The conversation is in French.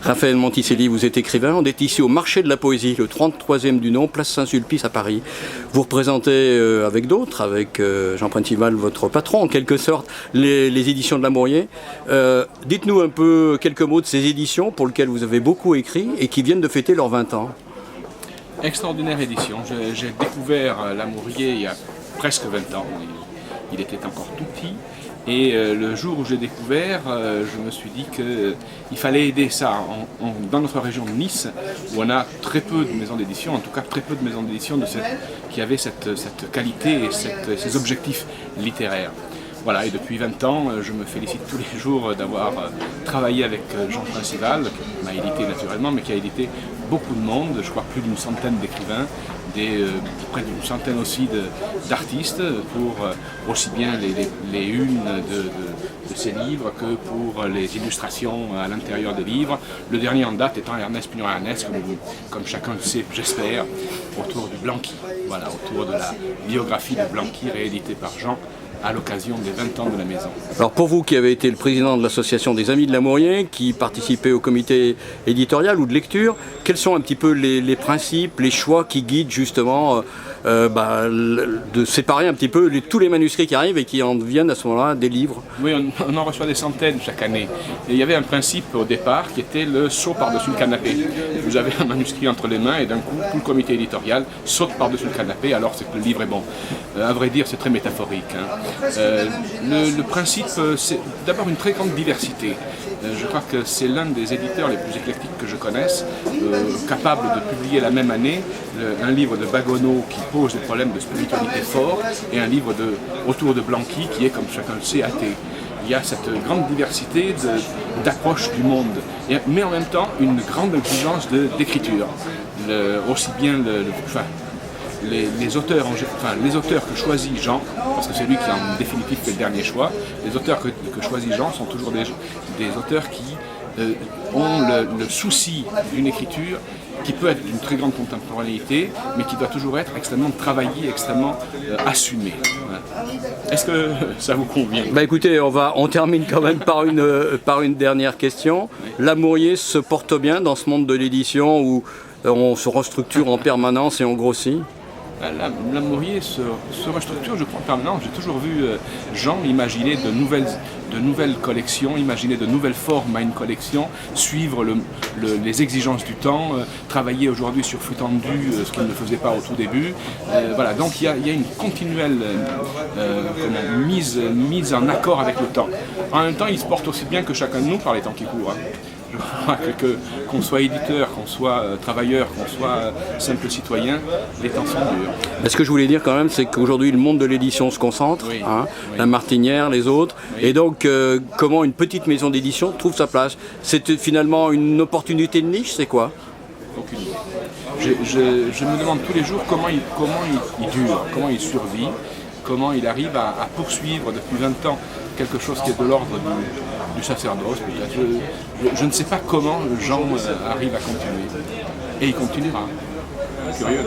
Raphaël Monticelli, vous êtes écrivain, on est ici au marché de la poésie, le 33e du nom, place Saint-Sulpice à Paris. Vous représentez avec d'autres, avec Jean Printival, votre patron en quelque sorte, les éditions de Lamourier. Dites-nous un peu quelques mots de ces éditions pour lesquelles vous avez beaucoup écrit et qui viennent de fêter leurs 20 ans. Extraordinaire édition. J'ai découvert Lamourier il y a presque 20 ans. Il était encore tout petit. Et le jour où j'ai découvert, je me suis dit qu'il fallait aider ça. Dans notre région de Nice, où on a très peu de maisons d'édition, en tout cas très peu de maisons d'édition qui avaient cette qualité et ces objectifs littéraires. Voilà, et depuis 20 ans, je me félicite tous les jours d'avoir travaillé avec Jean Printival, qui m'a édité naturellement, mais qui a édité beaucoup de monde, je crois plus d'une centaine d'écrivains, près d'une centaine aussi d'artistes, pour aussi bien les unes de ses livres que pour les illustrations à l'intérieur des livres. Le dernier en date étant Ernest Pignon-Ernest, comme chacun le sait, j'espère, autour du Blanqui, voilà, autour de la biographie de Blanqui rééditée par Jean à l'occasion des 20 ans de la maison. Alors pour vous qui avez été le président de l'association des Amis de Lamourier, qui participait au comité éditorial ou de lecture, quels sont un petit peu les principes, les choix qui guident justement de séparer un petit peu tous les manuscrits qui arrivent et qui en deviennent à ce moment-là des livres? Oui, on en reçoit des centaines chaque année. Et il y avait un principe au départ qui était le saut par-dessus le canapé. Vous avez un manuscrit entre les mains et d'un coup, tout le comité éditorial saute par-dessus le canapé, alors c'est que le livre est bon. À vrai dire, c'est très métaphorique. Le principe, c'est d'abord une très grande diversité. Je crois que c'est l'un des éditeurs les plus éclectiques que je connaisse, capable de publier la même année un livre de Bagonneau qui pose des problèmes de spiritualité forts et un livre autour de Blanqui qui est, comme chacun le sait, athée. Il y a cette grande diversité d'approche du monde, mais en même temps une grande exigence d'écriture. Aussi bien les auteurs que choisit Jean, parce que c'est lui qui en définitive fait le dernier choix, les auteurs que choisit Jean sont toujours des auteurs qui ont le souci d'une écriture qui peut être d'une très grande contemporanéité, mais qui doit toujours être extrêmement travaillée, extrêmement assumée. Voilà. Est-ce que ça vous convient? Écoutez, on termine quand même par une dernière question. Oui. Lamourier se porte bien dans ce monde de l'édition où on se restructure en permanence et on grossit? Lamourier se restructure, je crois, en permanence. J'ai toujours vu Jean imaginer de nouvelles collections, imaginer de nouvelles formes à une collection, suivre les exigences du temps, travailler aujourd'hui sur flux tendu, ce qu'il ne faisait pas au tout début. Voilà, donc il y a une continuelle mise en accord avec le temps. En même temps, il se porte aussi bien que chacun de nous par les temps qui courent. Je crois qu'on soit éditeur, qu'on soit travailleur, qu'on soit simple citoyen, les temps sont durs. Ce que je voulais dire quand même, c'est qu'aujourd'hui le monde de l'édition se concentre, oui, oui. La Martinière, les autres, oui. Et donc comment une petite maison d'édition trouve sa place? C'est finalement une opportunité de niche, c'est quoi? Aucune idée. Je me demande tous les jours comment il dure, comment il survit, comment il arrive à poursuivre depuis 20 ans quelque chose qui est de l'ordre du sacerdoce, peut-être. Je ne sais pas comment Jean arrive à continuer. Et il continuera. Curieux.